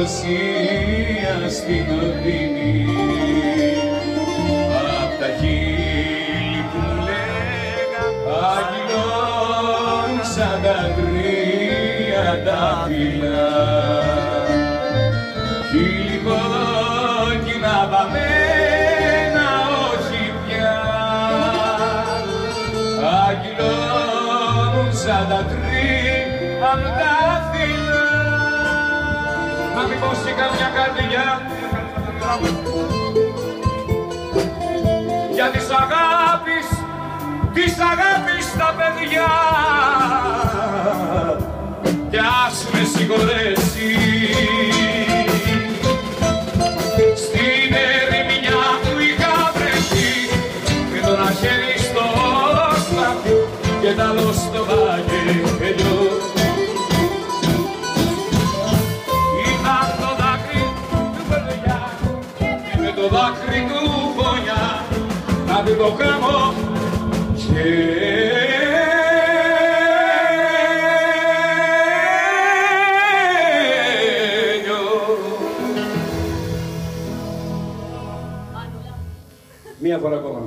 Ρωσία στην οδύνη, απ' τα χείλη που λέγα αγγελών σαν τα τριαντάφυλλα, χείλη κόκκινα βαμμένα όχι πια, αγγελών σαν τα τριαντάφυλλα. Να μην πώσει καμιά καρδιά για της αγάπης τα παιδιά, κι ας με συγχωρέσει στην ερημιά που είχα βρεθεί με το ένα χέρι στο σπαθί και τ' άλλο στο βαγγέλιο. Το δάκρυ του φωνιά να δει το γάμο χέλιο. Μία φορά ακόμα.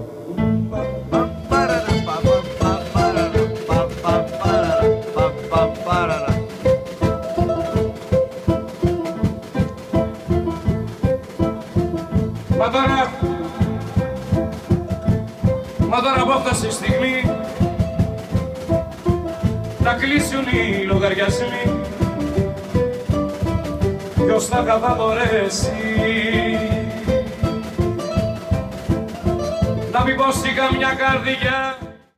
Μα τώρα απόφτασε η στιγμή να κλείσουν οι λογαριασμοί. Ποιος θα μπορέσει να μην πώσει καμιά καρδιά